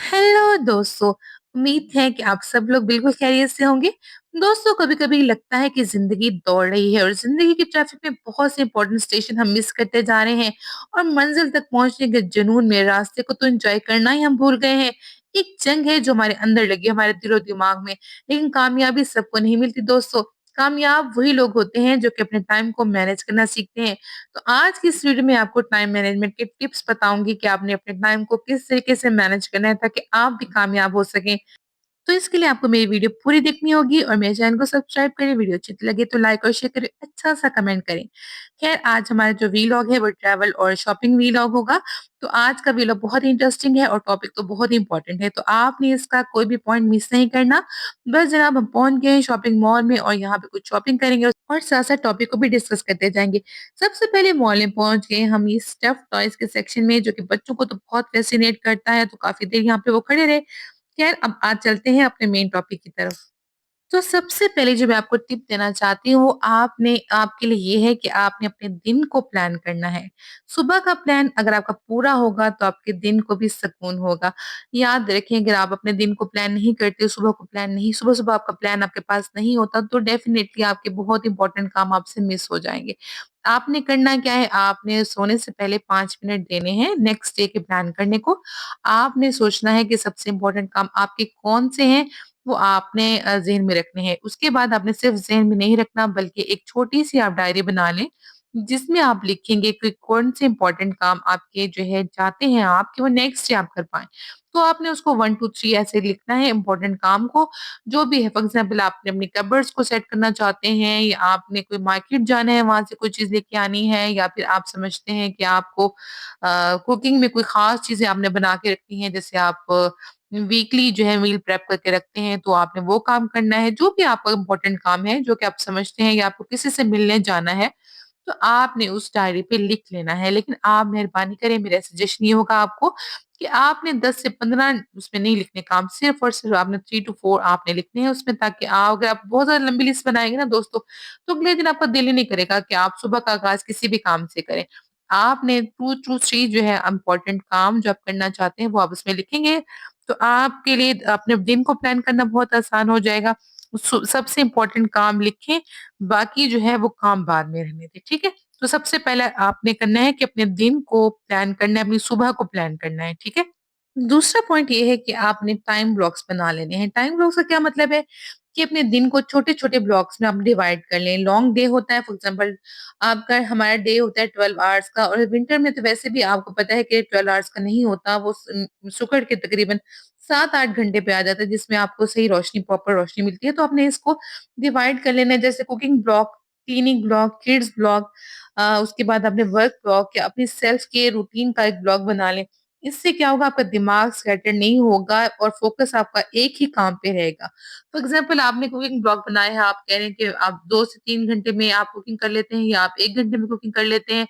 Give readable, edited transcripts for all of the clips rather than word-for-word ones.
Hello दोस्तों, उम्मीद है कि आप सब लोग बिल्कुल खैरियत से होंगे। दोस्तों, कभी-कभी लगता है कि ज़िंदगी दौड़ रही है और ज़िंदगी की ट्रैफ़िक में बहुत से इम्पोर्टेंट स्टेशन हम मिस करते जा रहे हैं और मंज़िल तक पहुँचने के जुनून में रास्ते को तो एन्जॉय करना ही हम भूल गए हैं। एक जंग है जो हमारे अंदर लगी है, हमारे दिलो-दिमाग में, लेकिन कामयाबी सबको नहीं मिलती दोस्तों। कामयाब वही लोग होते हैं जो कि अपने टाइम को मैनेज करना सीखते हैं। तो आज की इस वीडियो में आपको टाइम मैनेजमेंट के टिप्स बताऊँगी कि आपने अपने टाइम को किस तरीके से मैनेज करना है ताकि आप भी कामयाब हो सकें। तो इसके लिए आपको मेरी वीडियो पूरी देखनी होगी और मेरे चैनल को सब्सक्राइब करें। वीडियो अच्छी लगे तो लाइक और शेयर करें, अच्छा-सा कमेंट करें। ख़ैर, आज हमारा जो वीलॉग है वो ट्रैवल और शॉपिंग वीलॉग होगा। तो आज का वीलॉग बहुत ही इंटरेस्टिंग है और टॉपिक तो बहुत ही इम्पोर्टेंट है। तो आपने इसका कोई भी पॉइंट मिस नहीं करना। बस जनाब हम पहुँच गए हैं शॉपिंग मॉल में और यहाँ पे कुछ शॉपिंग करेंगे और साथ-साथ टॉपिक को भी डिस्कस करते जाएँगे। सबसे पहले मॉल में पहुँच गए हम ये स्टफ़्ड टॉयज़ के सेक्शन में जो कि बच्चों को तो बहुत फ़ैसिनेट करता है, तो काफ़ी देर यहाँ पे वो खड़े रहे। खैर, अब आज चलते हैं अपने मेन टॉपिक की तरफ। तो सबसे पहले जो मैं आपको टिप देना चाहती हूँ, वो आपने आपके लिए ये है कि आपने अपने दिन को प्लान करना है। सुबह का प्लान अगर आपका पूरा होगा, तो आपके दिन को भी सुकून होगा। याद रखें, अगर आप अपने दिन को प्लान नहीं करते, सुबह को प्लान नहीं सुबह-सुबह आपका प्लान आपके पास नहीं होता, तो डेफ़िनिटली आपके बहुत इंपॉर्टेंट काम आपसे मिस हो जाएँगे। आपने करना क्या है, आपने सोने से पहले 5 मिनट देने हैं नेक्स्ट डे के प्लान करने को। आपने सोचना है कि सबसे इम्पोर्टेंट काम आपके कौन से हैं, वो आपने ज़हन में रखने हैं। उसके बाद आपने सिर्फ़ ज़हन में नहीं रखना बल्कि एक छोटी-सी आप डायरी बना लें, जिसमें आप लिखेंगे कि कौन से इम्पोर्टेंट काम आपके जो है चाहते हैं आप कि वो नेक्स्ट डे आप कर पाएँ। तो आपने उसको 1 2 3 ऐसे लिखना है इम्पोर्टेंट काम को, जो भी है। फॉर एग्ज़ाम्पल आपने अपनी कपबोर्ड्स को सेट करना चाहते हैं या आपने कोई मार्केट जाना है, वहाँ से कोई चीज़ लेके आनी है या फिर आप समझते हैं कि आपको कुकिंग में कोई ख़ास चीज़ें आपने बना के रखनी है, जैसे आप वीकली जो है मील प्रेप करके रखते हैं, तो आपने वो काम करना है। जो भी आपका इम्पोर्टेंट काम है, जो कि आप समझते हैं या आपको किसी से मिलने जाना है, तो आपने उस डायरी पे लिख लेना है। लेकिन आप मेहरबानी करें, मेरा सजेशन ये होगा आपको कि आपने 10 से 15 उसमें नहीं लिखने काम, सिर्फ़ और सिर्फ़ आपने 3 टू 4 आपने लिखने हैं उसमें, ताकि अगर आप बहुत ज़्यादा लंबी लिस्ट बनाएँगे ना दोस्तों, तो अगले दिन आपका दिल ही नहीं करेगा कि आप सुबह का आगाज़ किसी भी काम से करें। आपने 2 टू 3 जो है इम्पोर्टेंट काम जो आप करना चाहते हैं, वो आप उसमें लिखेंगे, तो आपके लिए अपने दिन को प्लान करना बहुत आसान हो जाएगा। सबसे इम्पोर्टेंट काम लिखें, बाकी जो है वो काम बाद में रहने दें, ठीक है? तो सबसे पहले आपने करना है कि अपने दिन को प्लान करना है, अपनी सुबह को प्लान करना है, ठीक है? दूसरा पॉइंट ये है कि आपने टाइम ब्लॉक्स बना लेने हैं। टाइम ब्लॉक्स का क्या मतलब है कि अपने दिन को छोटे-छोटे ब्लॉक्स में आप डिवाइड कर लें। लॉन्ग डे होता है, फॉर एग्ज़ाम्पल आपका हमारा डे होता है 12 आवर्स का, और विंटर में तो वैसे भी आपको पता है कि 12 आवर्स का नहीं होता, वो सुकड़ के तकरीबन 7-8 घंटे पे आ जाता है, जिसमें आपको सही रोशनी, प्रॉपर रोशनी मिलती है। तो आपने इसको डिवाइड कर लेना है, जैसे cooking block, cleaning block, kids block, उसके बाद आपने वर्क ब्लॉक या अपनी सेल्फ केयर रूटीन का एक ब्लॉक बना लें। इससे क्या होगा, आपका दिमाग स्कैटर नहीं होगा और फोकस आपका एक ही काम पे रहेगा। फॉर एग्ज़ाम्पल आपने कुकिंग ब्लॉक बनाया है, आप कह रहे हैं कि आप 2 से 3 घंटे में आप कुकिंग कर लेते हैं या आप 1 घंटे में कुकिंग कर लेते हैं,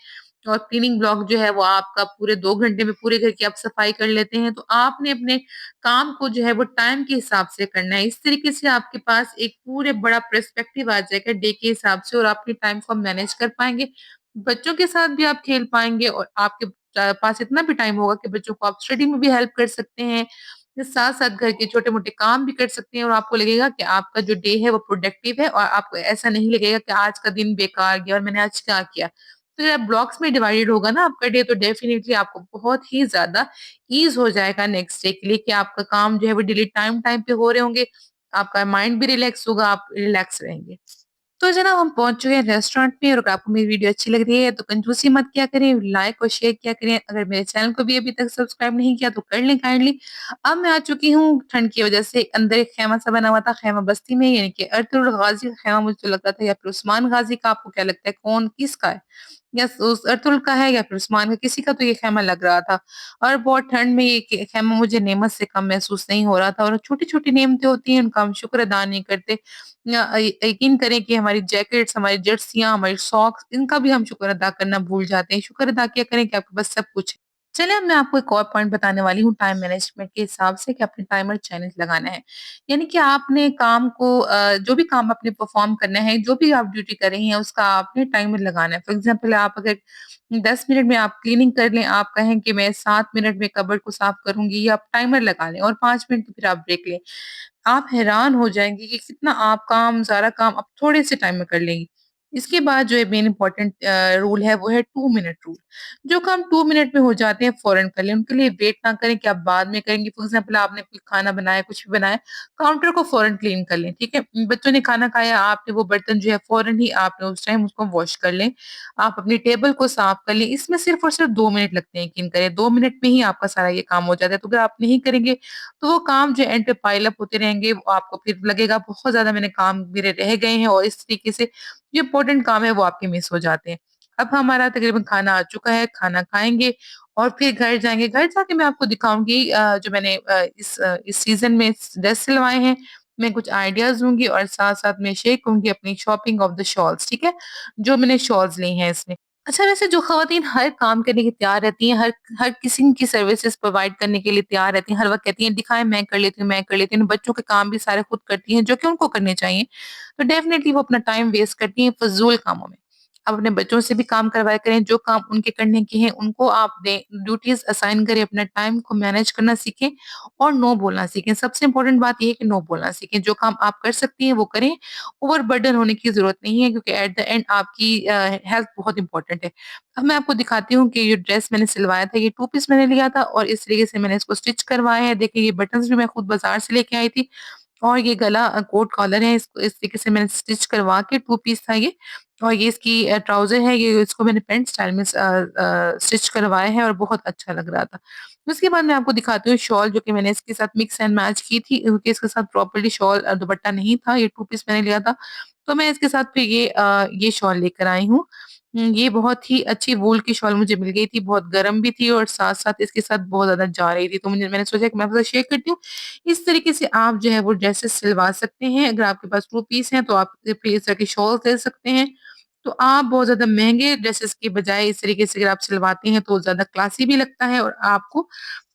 और क्लीनिंग ब्लॉक जो है वो आपका पूरे 2 घंटे में पूरे घर की आप सफाई कर लेते हैं। तो आपने अपने काम को जो है वो टाइम के हिसाब से करना है। इस तरीके से आपके पास एक पूरे बड़ा पर्सपेक्टिव आ जाएगा डे के हिसाब से और अपने टाइम को मैनेज कर पाएँगे। बच्चों के साथ भी आप खेल पाएँगे और आपके पास इतना भी टाइम होगा कि बच्चों को आप स्टडी में भी हेल्प कर सकते हैं। साथ-साथ घर के छोटे-मोटे काम भी कर सकते हैं और आपको लगेगा कि आपका जो डे है वो प्रोडक्टिव है और आपको ऐसा नहीं लगेगा कि आज का दिन बेकार गया और मैंने आज क्या किया। तो जब ब्लॉक्स में डिवाइडेड होगा ना आपका डे, तो डेफिनिटली आपको बहुत ही ज़्यादा ईज़ हो जाएगा नेक्स्ट डे के लिए कि आपका काम जो है वो डेली टाइम टाइम पे हो रहे होंगे। आपका माइंड भी रिलैक्स होगा, आप रिलैक्स रहेंगे। तो जनाब हम पहुँच चुके हैं रेस्टोरेंट में और अगर आपको मेरी वीडियो अच्छी लग रही है तो कंजूसी मत किया करें, लाइक और शेयर किया करें। अगर मेरे चैनल को भी अभी तक सब्सक्राइब नहीं किया तो कर लें काइंडली। अब मैं आ चुकी हूँ, ठंड की वजह से अंदर एक खैमा सा बना हुआ था, खैमा बस्ती में, यानी कि अर्तुगरुल गाज़ी का खैमा मुझे तो लगता था, या फिर उस्मान गाज़ी का, आपको क्या लगता है कौन किसका है? या उस अर्तुगरुल का है या फिर उस्मान का, किसी का तो ये खैमा लग रहा था। और बहुत ठंड में ये खैमा मुझे नेमत से कम महसूस नहीं हो रहा था, और छोटी-छोटी नेमतें होती हैं उनका हम शुक्र अदा नहीं करते। यकीन करें कि हमारी जैकेट्स, हमारी जर्सियाँ, हमारी सॉक्स, इनका भी हम शुक्र अदा करना भूल जाते हैं। शुक्र अदा किया करें कि आपके पास सब कुछ है। चलिए, अब मैं आपको एक और पॉइंट बताने वाली हूँ टाइम मैनेजमेंट के हिसाब से कि अपने टाइमर चैलेंज लगाना है। यानी कि आपने काम को जो भी काम आपने परफ़ॉर्म करना है, जो भी आप ड्यूटी कर रही हैं, उसका आपने टाइमर लगाना है। फॉर एग्ज़ाम्पल आप अगर 10 मिनट में आप क्लीनिंग कर लें, आप कहें कि मैं 7 मिनट में कबर्ड को साफ़ करूँगी, या आप टाइमर लगा लें और 5 मिनट की फिर आप ब्रेक लें। आप हैरान हो जाएँगी कि कितना आप काम सारा काम आप थोड़े से टाइम में कर लेंगी। इसके बाद जो है मेन इम्पोर्टेंट रूल है वो है 2 मिनट रूल। जो काम 2 मिनट में हो जाते हैं फ़ौरन कर लें, उनके लिए वेट ना करें कि आप बाद में करेंगी। फॉर एग्ज़ाम्पल आपने कोई खाना बनाया, कुछ भी बनाया, काउंटर को फ़ौरन क्लीन कर लें, ठीक है? बच्चों ने खाना खाया, आपने वो बर्तन जो है फ़ौरन ही आपने उस टाइम उसको वॉश कर लें। आप अपनी टेबल को साफ कर लें, इसमें सिर्फ़ और सिर्फ़ 2 मिनट लगते हैं, यकीन करें 2 मिनट में ही आपका सारा ये काम हो जाता है। तो अगर आप नहीं करेंगे तो वो काम जो एंड पे पाइल अप होते रहेंगे, वो आपको फिर लगेगा बहुत ज़्यादा मैंने काम मेरे रह गए हैं, और इस तरीके से जो इम्पोर्टेंट काम है वो आपके मिस हो जाते हैं। अब हमारा तकरीबन खाना आ चुका है, खाना खाएँगे और फिर घर जाएँगे। घर जाके मैं आपको दिखाऊँगी जो मैंने इस सीज़न में ड्रेस सिलवाए हैं, मैं कुछ आइडियाज़ दूँगी और साथ-साथ मैं शेयर करूँगी अपनी शॉपिंग ऑफ द शॉल्स, ठीक है? जो मैंने शॉल्स ली हैं इसमें। अच्छा, वैसे जो ख़वातीन हर काम करने की तैयार रहती हैं, हर हर किस्म की सर्विसेज़ प्रोवाइड करने के लिए तैयार रहती हैं, हर वक़्त कहती हैं दिखाएँ मैं कर लेती हूँ, मैं कर लेती हूँ। बच्चों के काम भी सारे खुद करती हैं, जो कि उनको करने चाहिए। तो डेफ़िनेटली वो अपना टाइम वेस्ट करती हैं फ़िज़ूल कामों में। आप अपने बच्चों से भी काम करवाया करें, जो काम उनके करने के हैं उनको आप दें, ड्यूटीज़ असाइन करें, अपना टाइम को मैनेज करना सीखें और नो बोलना सीखें। सबसे इम्पोर्टेंट बात ये है कि नो बोलना सीखें, जो काम आप कर सकती हैं वो करें, ओवरबर्डन होने की ज़रूरत नहीं है, क्योंकि एट द एंड आपकी हेल्थ बहुत इम्पोर्टेंट है। अब मैं आपको दिखाती हूँ कि ये ड्रेस मैंने सिलवाया था, ये 2 पीस मैंने लिया था और इस तरीके से मैंने इसको स्टिच करवाया है। देखिए, ये बटन्स भी मैं खुद बाज़ार से लेके आई थी और ये गला कोट कॉलर है, इसको इस तरीके से मैंने स्टिच करवा के 2 पीस था ये, और ये इसकी ट्राउज़र है, ये इसको मैंने पैंट स्टाइल में स्टिच करवाया है और बहुत अच्छा लग रहा था। उसके बाद मैं आपको दिखाती हूँ शॉल, जो कि मैंने इसके साथ मिक्स एंड मैच की थी, क्योंकि इसके साथ प्रॉपर्ली शॉल दुपट्टा नहीं था, ये 2 पीस मैंने लिया था। तो मैं इसके साथ फिर ये शॉल लेकर आई हूँ। ये बहुत ही अच्छी वूल की शॉल मुझे मिल गई थी, बहुत गर्म भी थी और साथ-साथ इसके साथ बहुत ज़्यादा जा रही थी, तो मैंने सोचा कि मैं आपके साथ शेयर करती हूँ। इस तरीके से आप जो है वो ड्रेसेस सिलवा सकते हैं। अगर आपके पास 2 पीस हैं तो आप फिर इस तरह की शॉल्स ले सकते हैं। तो आप बहुत ज़्यादा महँगे ड्रेसेस की बजाय इस तरीके से अगर आप सिलवाती हैं तो ज़्यादा क्लासी भी लगता है और आपको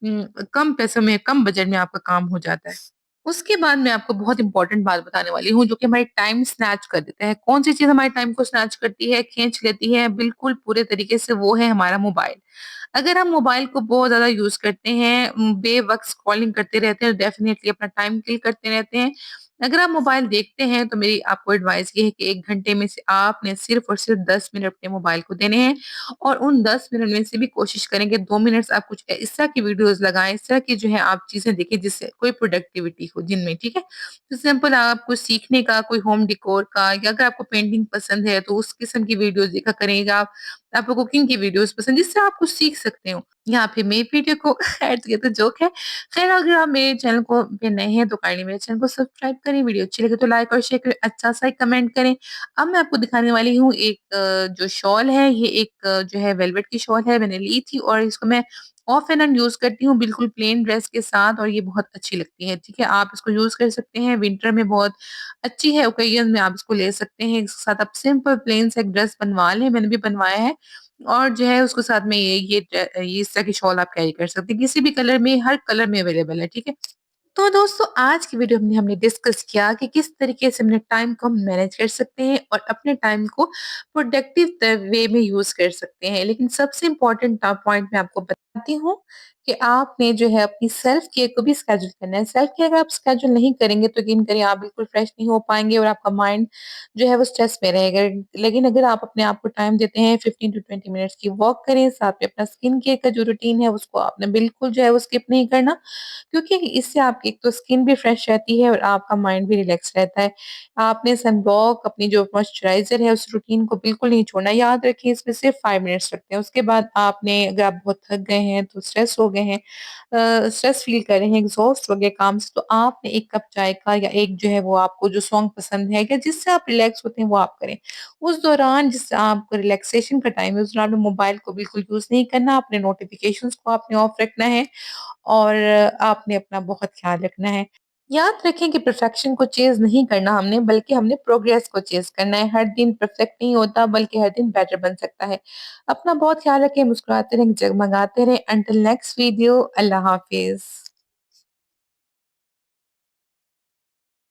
कम पैसों में, कम बजट में आपका काम हो जाता है। उसके बाद मैं आपको बहुत इम्पोर्टेंट बात बताने वाली हूँ, जो कि हमारी टाइम स्नैच कर देता है। कौन-सी चीज़ हमारे टाइम को स्नैच करती है, खींच लेती है बिल्कुल पूरे तरीके से, वो है हमारा मोबाइल। अगर हम मोबाइल को बहुत ज़्यादा यूज़ करते हैं, बेवक़्त स्क्रॉलिंग करते रहते हैं, डेफ़िनिटली अपना टाइम किल करते रहते हैं। अगर आप मोबाइल देखते हैं तो मेरी आपको एडवाइस ये है कि 1 घंटे में से आपने सिर्फ़ और सिर्फ़ 10 मिनट अपने मोबाइल को देने हैं, और उन 10 मिनट में से भी कोशिश करें कि 2 मिनट्स आप कुछ इस तरह की वीडियोज़ लगाएँ, इस तरह की जो है आप चीज़ें देखें जिससे कोई प्रोडक्टिविटी हो जिनमें, ठीक है? तो सिंपल आपको सीखने का, कोई होम डेकोर का, या अगर आपको पेंटिंग पसंद है तो उस किस्म की वीडियोज़ देखा करें, या आपको कुकिंग की वीडियोज़ पसंद जिससे आप कुछ सीख सकते हो। यहाँ पे मेरी वीडियो को ये तो जोक है। ख़ैर, अगर आप मेरे चैनल को पे नए हैं तो काइंडली मेरे चैनल को सब्सक्राइब करें, वीडियो अच्छी लगे तो लाइक और शेयर करें, अच्छा-सा एक कमेंट करें। अब मैं आपको दिखाने वाली हूँ एक जो शॉल है, ये एक जो है वेलवेट की शॉल है, मैंने ली थी और इसको मैं ऑफ एंड ऑन यूज़ करती हूँ बिल्कुल प्लेन ड्रेस के साथ, और ये बहुत अच्छी लगती है, ठीक है? आप इसको यूज़ कर सकते हैं, विंटर में बहुत अच्छी है, ओकेजन में आप इसको ले सकते हैं। इसके साथ आप सिंपल प्लेन सा एक ड्रेस बनवा लें, मैंने भी बनवाया है, और जो है उसके साथ में ये इस तरह की शॉल आप कैरी कर सकते हैं, किसी भी कलर में, हर कलर में अवेलेबल है, ठीक है? तो दोस्तों, आज की वीडियो में हमने डिस्कस किया कि किस तरीके से अपने टाइम को हम मैनेज कर सकते हैं और अपने टाइम को प्रोडक्टिव वे में यूज कर सकते हैं। लेकिन सबसे इम्पोर्टेंट पॉइंट मैं आपको बताती हूँ कि आपने जो है अपनी सेल्फ केयर को भी स्केड्यूल करना है। सेल्फ केयर अगर आप स्केड्यूल नहीं करेंगे तो यकीन करिए आप बिल्कुल फ्रेश नहीं हो पाएंगे और आपका माइंड जो है वो स्ट्रेस में रहेगा। लेकिन अगर आप अपने आप को टाइम देते हैं, 15 to 20 मिनट्स की वॉक करें, साथ में अपना स्किन केयर का जो रूटीन है उसको आपने बिल्कुल जो है वो स्किप नहीं करना, क्योंकि इससे आपकी एक तो स्किन भी फ्रेश रहती है और आपका माइंड भी रिलैक्स रहता है। आपने सनब्लॉक, अपनी जो मॉइस्चराइज़र है, उस रूटीन को बिल्कुल नहीं छोड़ना। याद रखिए इसमें सिर्फ 5 मिनट्स लगते हैं। उसके बाद आपने, अगर आप बहुत थक गए हैं, तो स्ट्रेस हो गए हैं, स्ट्रेस फ़ील कर रहे हैं, एग्ज़ॉस्ट हो गए काम से, तो आपने 1 कप चाय का, या एक जो है वो आपको जो सॉन्ग पसंद है या जिससे आप रिलैक्स होते हैं वो आप करें। उस दौरान जिससे आपको रिलैक्सेशन का टाइम है, उस दौरान मोबाइल को बिल्कुल यूज़ नहीं करना, अपने नोटिफ़िकेशंस को आपने ऑफ रखना है और आपने अपना बहुत ख़्याल रखना है। याद रखें कि परफेक्शन को चेज़ नहीं करना हमने, बल्कि हमने प्रोग्रेस को चेज़ करना है। हर दिन परफेक्ट नहीं होता, बल्कि हर दिन बेटर बन सकता है। अपना बहुत ख्याल रखें, मुस्कुराते रहें, जगमगाते रहें। अंटिल नेक्स्ट वीडियो, अल्लाह हाफ़िज़।